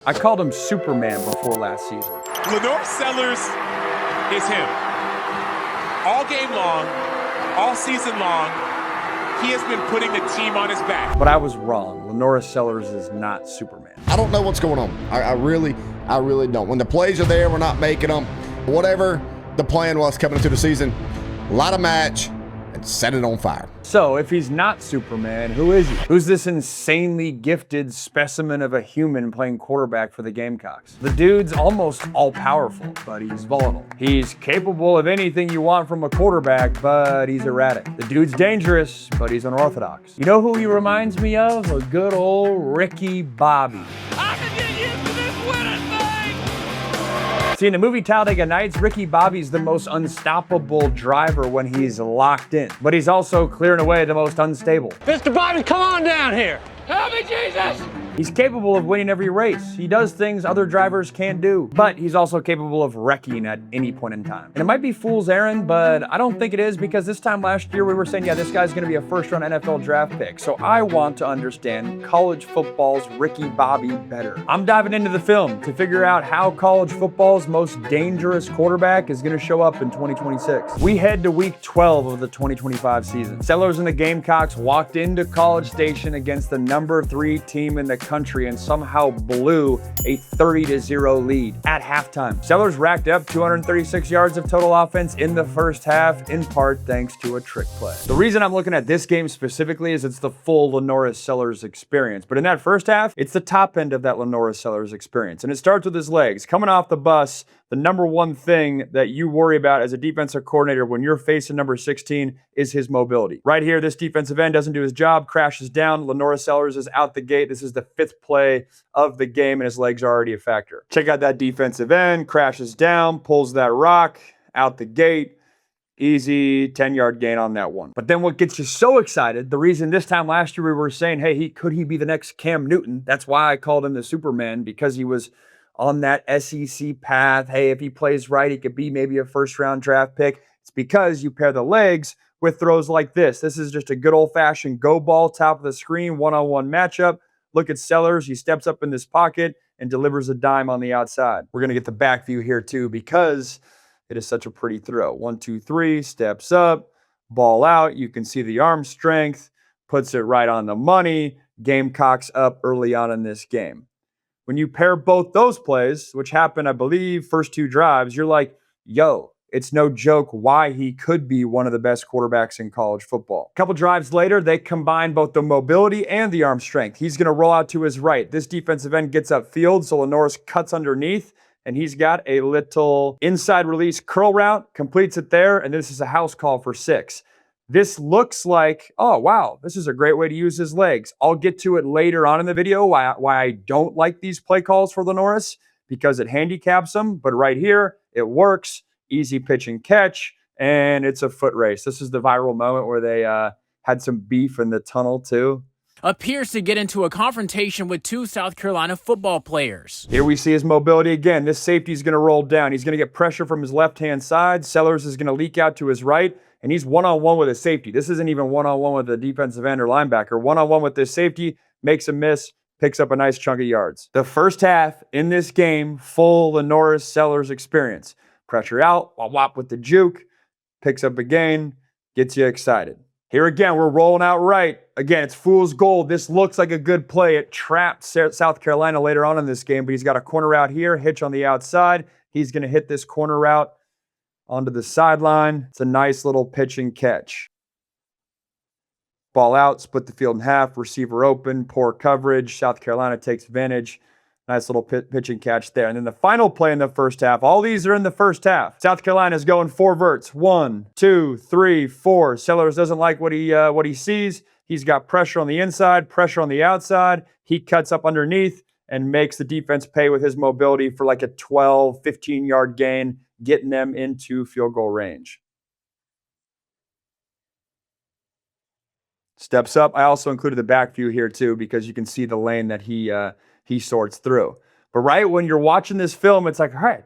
I called him Superman before last season. LaNorris Sellers is him. All game long, all season long, he has been putting the team on his back. But I was wrong. LaNorris Sellers is not Superman. I don't know what's going on. I really don't. When the plays are there, we're not making them. Whatever the plan was coming into the season, a lot of match and set it on fire. So if he's not Superman, who is he? Who's this insanely gifted specimen of a human playing quarterback for the Gamecocks? The dude's almost all-powerful, but he's volatile. He's capable of anything you want from a quarterback, but he's erratic. The dude's dangerous, but he's unorthodox. You know who he reminds me of? A good old Ricky Bobby. I can get used to this winning thing! See, in the movie Talladega Nights, Ricky Bobby's the most unstoppable driver when he's locked in, but he's also clear and away the most unstable. Mr. Bobby, come on down here! Help me, Jesus! He's capable of winning every race. He does things other drivers can't do, but he's also capable of wrecking at any point in time. And it might be fool's errand, but I don't think it is, because this time last year we were saying, yeah, this guy's gonna be a first-round NFL draft pick. So I want to understand college football's Ricky Bobby better. I'm diving into the film to figure out how college football's most dangerous quarterback is gonna show up in 2026. We head to week 12 of the 2025 season. Sellers and the Gamecocks walked into College Station against the number 3 team in the country and somehow blew a 30-0 lead at halftime. Sellers racked up 236 yards of total offense in the first half, in part thanks to a trick play. The reason I'm looking at this game specifically is it's the full LaNorris Sellers experience. But in that first half, it's the top end of that LaNorris Sellers experience. And it starts with his legs. Coming off the bus, the number one thing that you worry about as a defensive coordinator when you're facing number 16 is his mobility. Right here, this defensive end doesn't do his job, crashes down. LaNorris Sellers is out the gate. This is the 5th play of the game, and his legs are already a factor. Check out that defensive end, crashes down, pulls that rock, out the gate. Easy 10-yard gain on that one. But then what gets you so excited, the reason this time last year we were saying, hey, could he be the next Cam Newton? That's why I called him the Superman, because he was on that SEC path. Hey, if he plays right, he could be maybe a first-round draft pick. It's because you pair the legs with throws like this. This is just a good old-fashioned go ball, top of the screen, one-on-one matchup. Look at Sellers. He steps up in this pocket and delivers a dime on the outside. We're going to get the back view here too, because it is such a pretty throw. 1, 2, 3, steps up, ball out. You can see the arm strength, puts it right on the money. Gamecocks up early on in this game. When you pair both those plays, which happened, I believe, first 2 drives, you're like, yo, it's no joke why he could be one of the best quarterbacks in college football. A couple drives later, they combine both the mobility and the arm strength. He's going to roll out to his right. This defensive end gets upfield, so LaNorris cuts underneath, and he's got a little inside release curl route, completes it there, and this is a house call for 6. This looks like, oh, wow, this is a great way to use his legs. I'll get to it later on in the video, why I don't like these play calls for LaNorris, because it handicaps him. But right here, it works. Easy pitch and catch, and it's a foot race. This is the viral moment where they had some beef in the tunnel, too. Appears to get into a confrontation with 2 South Carolina football players. Here we see his mobility again. This safety is going to roll down. He's going to get pressure from his left-hand side. Sellers is going to leak out to his right, and he's one-on-one with a safety. This isn't even one-on-one with a defensive end or linebacker. One-on-one with this safety, makes a miss, picks up a nice chunk of yards. The first half in this game, full LaNorris Sellers experience. Pressure out, wop with the juke, picks up a gain, gets you excited. Here again, we're rolling out right. Again, it's fool's gold. This looks like a good play. It trapped South Carolina later on in this game, but he's got a corner route here, hitch on the outside. He's going to hit this corner route onto the sideline. It's a nice little pitch and catch. Ball out, split the field in half, receiver open, poor coverage. South Carolina takes advantage. Nice little pitch and catch there. And then the final play in the first half. All these are in the first half. South Carolina's going 4 verts. 1, 2, 3, 4. Sellers doesn't like what he sees. He's got pressure on the inside, pressure on the outside. He cuts up underneath and makes the defense pay with his mobility for like a 12, 15-yard gain, getting them into field goal range. Steps up. I also included the back view here too, because you can see the lane that he sorts through. But right when you're watching this film, it's like, all right,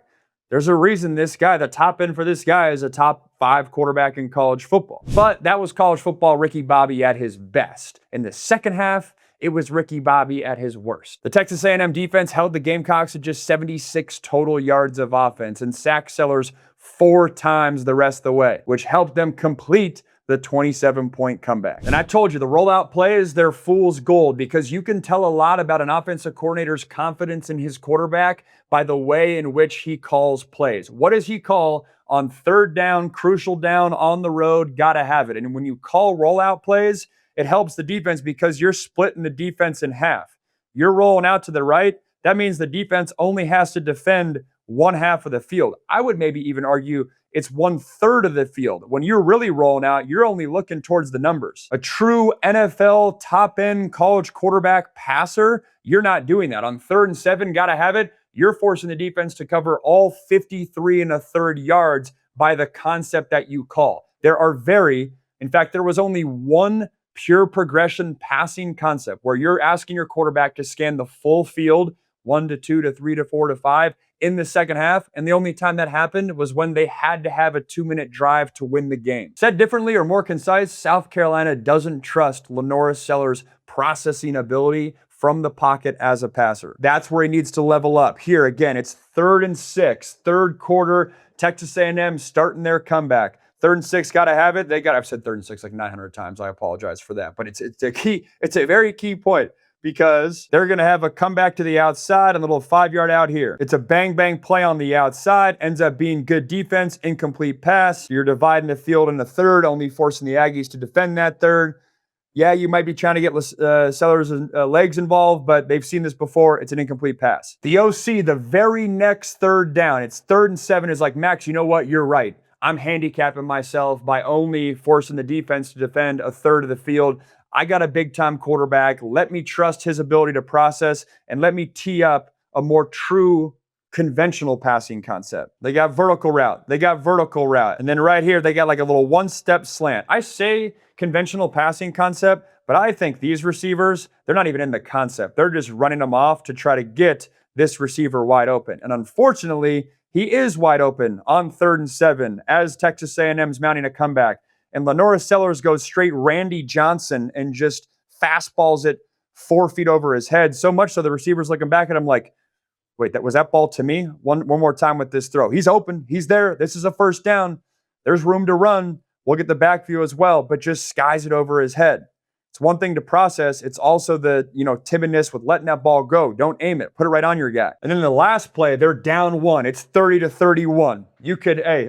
there's a reason this guy, the top end for this guy, is a top 5 quarterback in college football. But that was college football Ricky Bobby at his best. In the second half, it was Ricky Bobby at his worst. The Texas A&M defense held the Gamecocks to just 76 total yards of offense and sacked Sellers 4 times the rest of the way, which helped them complete the 27-point comeback. And I told you, the rollout plays, they're fool's gold because you can tell a lot about an offensive coordinator's confidence in his quarterback by the way in which he calls plays. What does he call on third down, crucial down, on the road? Gotta have it. And when you call rollout plays, it helps the defense because you're splitting the defense in half. You're rolling out to the right. That means the defense only has to defend one half of the field. I would maybe even argue it's 1/3 of the field. When you're really rolling out, you're only looking towards the numbers. A true NFL top-end college quarterback passer, you're not doing that. On 3rd and 7, gotta have it. You're forcing the defense to cover all 53 1/3 yards by the concept that you call. In fact, there was only one pure progression passing concept where you're asking your quarterback to scan the full field, 1 to 2 to 3 to 4 to 5 in the second half. And the only time that happened was when they had to have a 2-minute drive to win the game. Said differently or more concise, South Carolina doesn't trust LaNorris Sellers' processing ability from the pocket as a passer. That's where he needs to level up. Here again, it's 3rd and 6, third quarter, Texas A&M starting their comeback. 3rd and 6, gotta have it. I've said 3rd and 6 like 900 times. I apologize for that. But it's a very key point because they're gonna have a comeback to the outside, a little 5-yard out here. It's a bang-bang play on the outside, ends up being good defense, incomplete pass. You're dividing the field in the 3rd, only forcing the Aggies to defend that 3rd. Yeah, you might be trying to get Sellers' legs involved, but they've seen this before. It's an incomplete pass. The OC, the very next 3rd down, it's 3rd and 7, is like, Max, you know what? You're right. I'm handicapping myself by only forcing the defense to defend a 1/3 of the field. I got a big-time quarterback. Let me trust his ability to process, and let me tee up a more true conventional passing concept. They got vertical route. And then right here, they got like a little 1-step slant. I say conventional passing concept, but I think these receivers, they're not even in the concept. They're just running them off to try to get this receiver wide open. And unfortunately, he is wide open on 3rd and 7 as Texas A&M's mounting a comeback. And LaNorris Sellers goes straight Randy Johnson and just fastballs it 4 feet over his head. So much so the receiver's looking back at him like, wait, was that ball to me? One more time with this throw. He's open. He's there. This is a 1st down. There's room to run. We'll get the back view as well, but just skies it over his head. It's one thing to process. It's also the, timidness with letting that ball go. Don't aim it. Put it right on your guy. And then the last play, they're down 1. It's 30-31.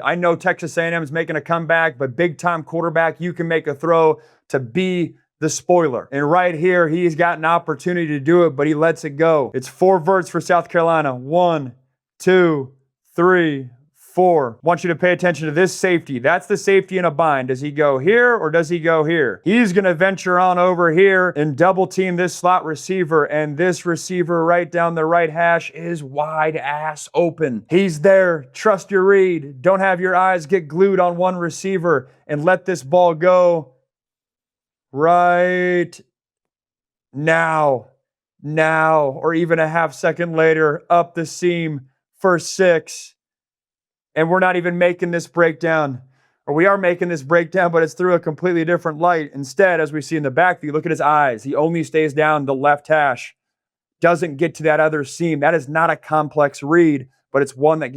I know Texas A&M is making a comeback, but big-time quarterback, you can make a throw to be the spoiler. And right here, he's got an opportunity to do it, but he lets it go. It's 4 verts for South Carolina. 1, 2, 3, 4. I want you to pay attention to this safety. That's the safety in a bind. Does he go here or does he go here? He's going to venture on over here and double team this slot receiver. And this receiver right down the right hash is wide ass open. He's there. Trust your read. Don't have your eyes get glued on one receiver and let this ball go right now, or even a half second later, up the seam for 6. And we're not even making this breakdown. Or we are making this breakdown, but it's through a completely different light. Instead, as we see in the back view, look at his eyes. He only stays down the left hash. Doesn't get to that other seam. That is not a complex read, but it's one that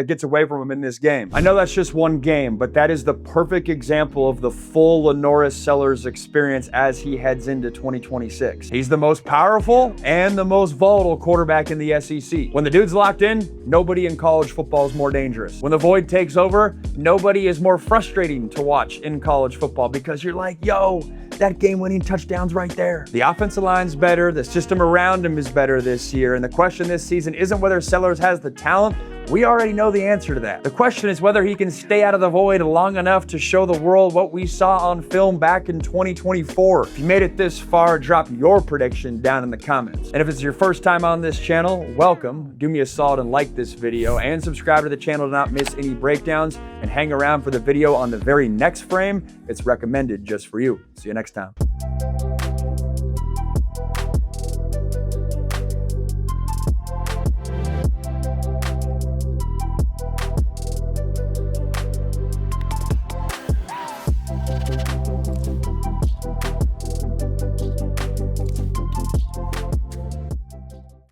gets away from him in this game. I know that's just one game, but that is the perfect example of the full LaNorris Sellers experience as he heads into 2026. He's the most powerful and the most volatile quarterback in the SEC. When the dude's locked in, nobody in college football is more dangerous. When the void takes over, nobody is more frustrating to watch in college football because you're like, yo, that game-winning touchdown's right there. The offensive line's better. The system around him is better this year. And the question this season isn't whether Sellers has the talent. We already know the answer to that. The question is whether he can stay out of the void long enough to show the world what we saw on film back in 2024. If you made it this far, drop your prediction down in the comments. And if it's your first time on this channel, welcome. Do me a solid and like this video and subscribe to the channel to not miss any breakdowns, and hang around for the video on the very next frame. It's recommended just for you. See you next time.